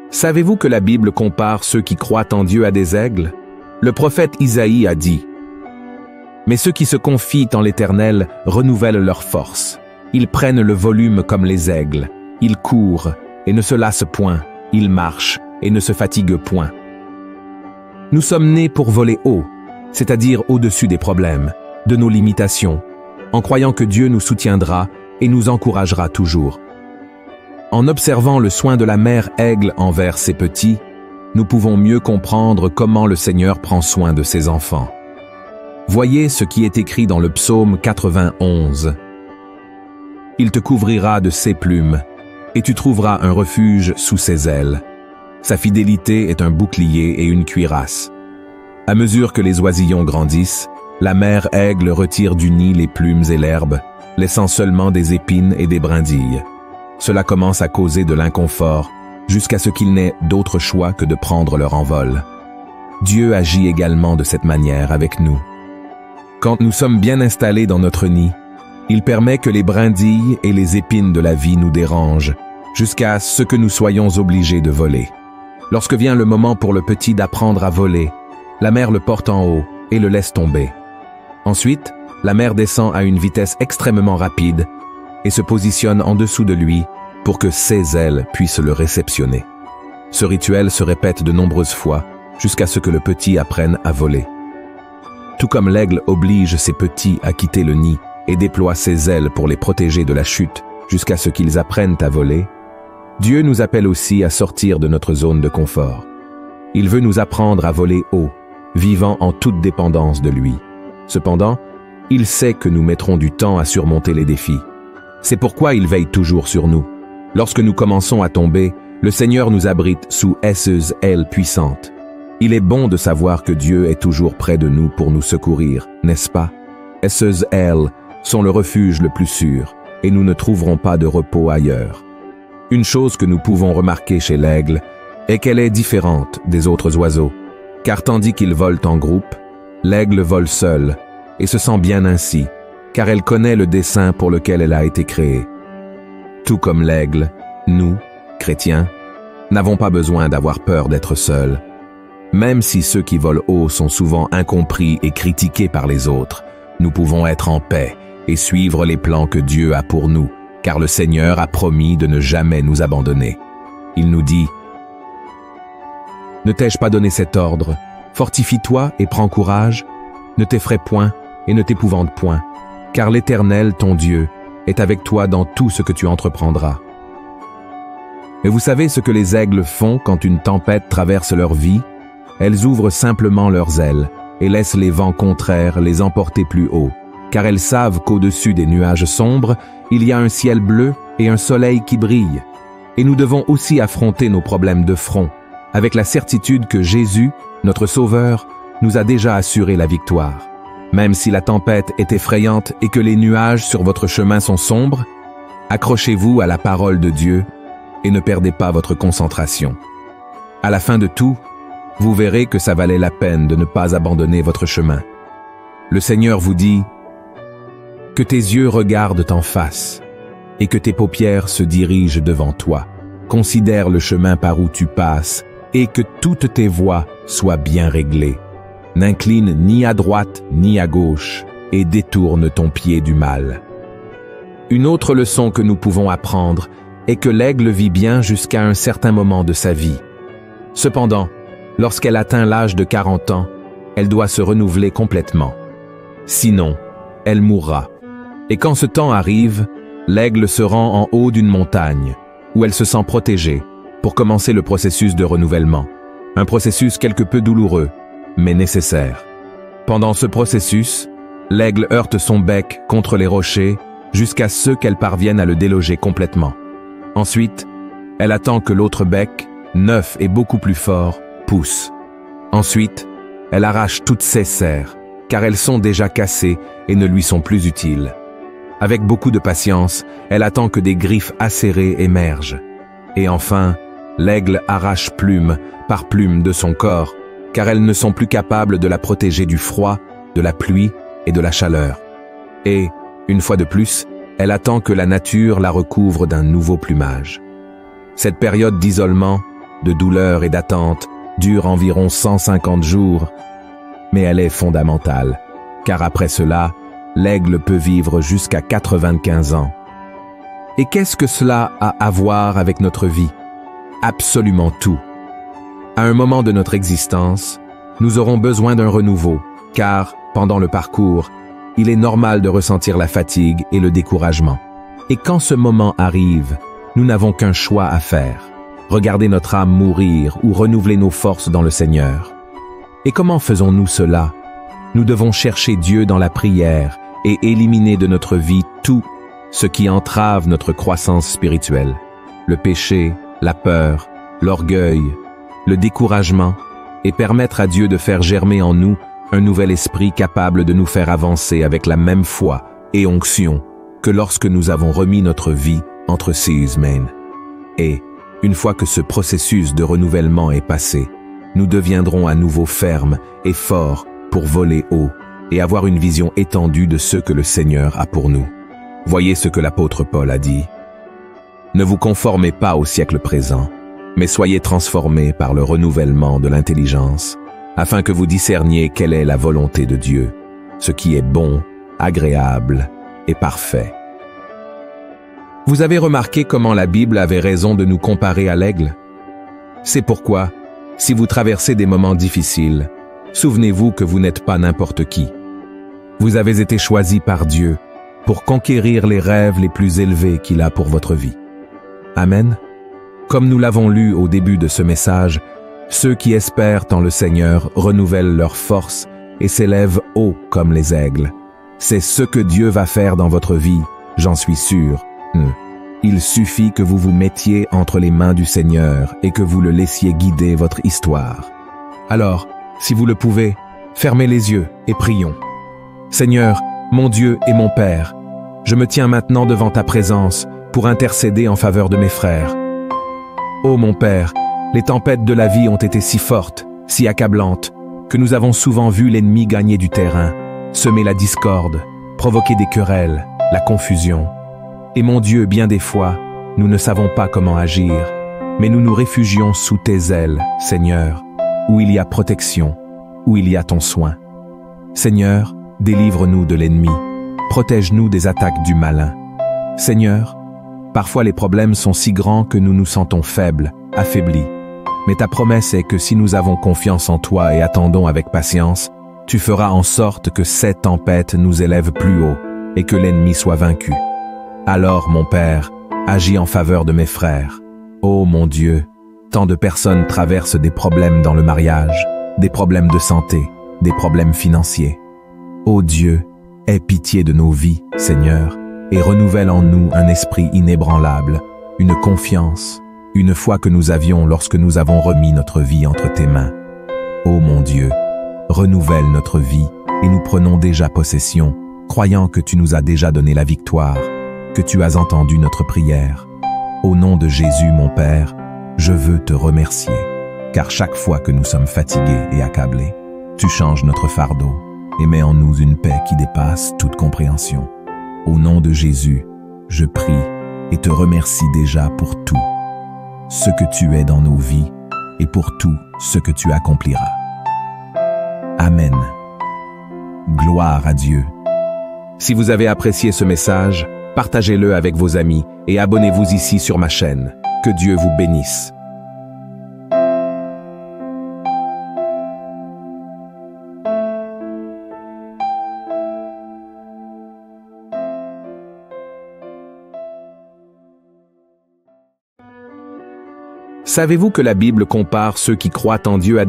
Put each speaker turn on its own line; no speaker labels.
Savez-vous que la Bible compare ceux qui croient en Dieu à des aigles? Le prophète Isaïe a dit: « Mais ceux qui se confient en l'Éternel renouvellent leur force. Ils prennent le volume comme les aigles. Ils courent et ne se lassent point. Ils marchent et ne se fatiguent point. » Nous sommes nés pour voler haut, c'est-à-dire au-dessus des problèmes, de nos limitations, en croyant que Dieu nous soutiendra et nous encouragera toujours. En observant le soin de la mère aigle envers ses petits, nous pouvons mieux comprendre comment le Seigneur prend soin de ses enfants. Voyez ce qui est écrit dans le psaume 91. « Il te couvrira de ses plumes, et tu trouveras un refuge sous ses ailes. Sa fidélité est un bouclier et une cuirasse. À mesure que les oisillons grandissent, la mère aigle retire du nid les plumes et l'herbe, laissant seulement des épines et des brindilles. Cela commence à causer de l'inconfort, jusqu'à ce qu'il n'ait d'autre choix que de prendre leur envol. Dieu agit également de cette manière avec nous. Quand nous sommes bien installés dans notre nid, il permet que les brindilles et les épines de la vie nous dérangent, jusqu'à ce que nous soyons obligés de voler. Lorsque vient le moment pour le petit d'apprendre à voler, la mère le porte en haut et le laisse tomber. Ensuite, la mère descend à une vitesse extrêmement rapide et se positionne en dessous de lui pour que ses ailes puissent le réceptionner. Ce rituel se répète de nombreuses fois jusqu'à ce que le petit apprenne à voler. Tout comme l'aigle oblige ses petits à quitter le nid et déploie ses ailes pour les protéger de la chute jusqu'à ce qu'ils apprennent à voler, Dieu nous appelle aussi à sortir de notre zone de confort. Il veut nous apprendre à voler haut, vivant en toute dépendance de lui. Cependant, il sait que nous mettrons du temps à surmonter les défis. C'est pourquoi il veille toujours sur nous. Lorsque nous commençons à tomber, le Seigneur nous abrite sous ses ailes puissantes. Il est bon de savoir que Dieu est toujours près de nous pour nous secourir, n'est-ce pas? Ses ailes sont le refuge le plus sûr, et nous ne trouverons pas de repos ailleurs. Une chose que nous pouvons remarquer chez l'aigle est qu'elle est différente des autres oiseaux, car tandis qu'ils volent en groupe, l'aigle vole seule et se sent bien ainsi, car elle connaît le dessein pour lequel elle a été créée. Tout comme l'aigle, nous, chrétiens, n'avons pas besoin d'avoir peur d'être seuls. Même si ceux qui volent haut sont souvent incompris et critiqués par les autres, nous pouvons être en paix et suivre les plans que Dieu a pour nous, car le Seigneur a promis de ne jamais nous abandonner. Il nous dit: « Ne t'ai-je pas donné cet ordre? Fortifie-toi et prends courage. Ne t'effraie point et ne t'épouvante point, car l'Éternel, ton Dieu, est avec toi dans tout ce que tu entreprendras. » Et vous savez ce que les aigles font quand une tempête traverse leur vie? Elles ouvrent simplement leurs ailes et laissent les vents contraires les emporter plus haut, car elles savent qu'au-dessus des nuages sombres, il y a un ciel bleu et un soleil qui brille. Et nous devons aussi affronter nos problèmes de front, avec la certitude que Jésus, notre Sauveur, nous a déjà assuré la victoire. Même si la tempête est effrayante et que les nuages sur votre chemin sont sombres, accrochez-vous à la parole de Dieu et ne perdez pas votre concentration. À la fin de tout, vous verrez que ça valait la peine de ne pas abandonner votre chemin. Le Seigneur vous dit: « Que tes yeux regardent en face et que tes paupières se dirigent devant toi. Considère le chemin par où tu passes et que toutes tes voies soient bien réglées. N'incline ni à droite ni à gauche et détourne ton pied du mal. » Une autre leçon que nous pouvons apprendre est que l'aigle vit bien jusqu'à un certain moment de sa vie. Cependant, lorsqu'elle atteint l'âge de 40 ans, elle doit se renouveler complètement. Sinon, elle mourra. Et quand ce temps arrive, l'aigle se rend en haut d'une montagne, où elle se sent protégée, pour commencer le processus de renouvellement. Un processus quelque peu douloureux, mais nécessaire. Pendant ce processus, l'aigle heurte son bec contre les rochers jusqu'à ce qu'elle parvienne à le déloger complètement. Ensuite, elle attend que l'autre bec, neuf et beaucoup plus fort, pousse. Ensuite, elle arrache toutes ses serres, car elles sont déjà cassées et ne lui sont plus utiles. Avec beaucoup de patience, elle attend que des griffes acérées émergent. Et enfin, l'aigle arrache plume par plume de son corps, car elles ne sont plus capables de la protéger du froid, de la pluie et de la chaleur. Et, une fois de plus, elle attend que la nature la recouvre d'un nouveau plumage. Cette période d'isolement de douleur et d'attente, dure environ 150 jours, mais elle est fondamentale, car après cela, l'aigle peut vivre jusqu'à 95 ans. Et qu'est-ce que cela a à voir avec notre vie? Absolument tout. À un moment de notre existence, nous aurons besoin d'un renouveau, car, pendant le parcours, il est normal de ressentir la fatigue et le découragement. Et quand ce moment arrive, nous n'avons qu'un choix à faire. Regarder notre âme mourir ou renouveler nos forces dans le Seigneur. Et comment faisons-nous cela? Nous devons chercher Dieu dans la prière et éliminer de notre vie tout ce qui entrave notre croissance spirituelle. Le péché, la peur, l'orgueil, le découragement, et permettre à Dieu de faire germer en nous un nouvel esprit capable de nous faire avancer avec la même foi et onction que lorsque nous avons remis notre vie entre ses mains. Et, une fois que ce processus de renouvellement est passé, nous deviendrons à nouveau fermes et forts pour voler haut et avoir une vision étendue de ce que le Seigneur a pour nous. Voyez ce que l'apôtre Paul a dit. Ne vous conformez pas au siècle présent, mais soyez transformés par le renouvellement de l'intelligence, afin que vous discerniez quelle est la volonté de Dieu, ce qui est bon, agréable et parfait. Vous avez remarqué comment la Bible avait raison de nous comparer à l'aigle? C'est pourquoi, si vous traversez des moments difficiles, souvenez-vous que vous n'êtes pas n'importe qui. Vous avez été choisi par Dieu pour conquérir les rêves les plus élevés qu'il a pour votre vie. Amen. Comme nous l'avons lu au début de ce message, ceux qui espèrent en le Seigneur renouvellent leurs forces et s'élèvent haut comme les aigles. C'est ce que Dieu va faire dans votre vie, j'en suis sûr. Il suffit que vous vous mettiez entre les mains du Seigneur et que vous le laissiez guider votre histoire. Alors, si vous le pouvez, fermez les yeux et prions. Seigneur, mon Dieu et mon Père, je me tiens maintenant devant ta présence pour intercéder en faveur de mes frères. Ô mon Père, les tempêtes de la vie ont été si fortes, si accablantes, que nous avons souvent vu l'ennemi gagner du terrain, semer la discorde, provoquer des querelles, la confusion. Et mon Dieu, bien des fois, nous ne savons pas comment agir, mais nous nous réfugions sous tes ailes, Seigneur, où il y a protection, où il y a ton soin. Seigneur, délivre-nous de l'ennemi, protège-nous des attaques du malin. Seigneur, parfois les problèmes sont si grands que nous nous sentons faibles, affaiblis. Mais ta promesse est que si nous avons confiance en toi et attendons avec patience, tu feras en sorte que cette tempête nous élève plus haut et que l'ennemi soit vaincu. Alors, mon Père, agis en faveur de mes frères. Ô mon Dieu, tant de personnes traversent des problèmes dans le mariage, des problèmes de santé, des problèmes financiers. Ô Dieu, aie pitié de nos vies, Seigneur, et renouvelle en nous un esprit inébranlable, une confiance, une foi que nous avions lorsque nous avons remis notre vie entre tes mains. Ô mon Dieu, renouvelle notre vie et nous prenons déjà possession, croyant que tu nous as déjà donné la victoire, que tu as entendu notre prière. Au nom de Jésus, mon Père, je veux te remercier, car chaque fois que nous sommes fatigués et accablés, tu changes notre fardeau et mets en nous une paix qui dépasse toute compréhension. Au nom de Jésus, je prie et te remercie déjà pour tout ce que tu es dans nos vies et pour tout ce que tu accompliras. Amen. Gloire à Dieu. Si vous avez apprécié ce message, partagez-le avec vos amis et abonnez-vous ici sur ma chaîne. Que Dieu vous bénisse. Savez-vous que la Bible compare ceux qui croient en Dieu à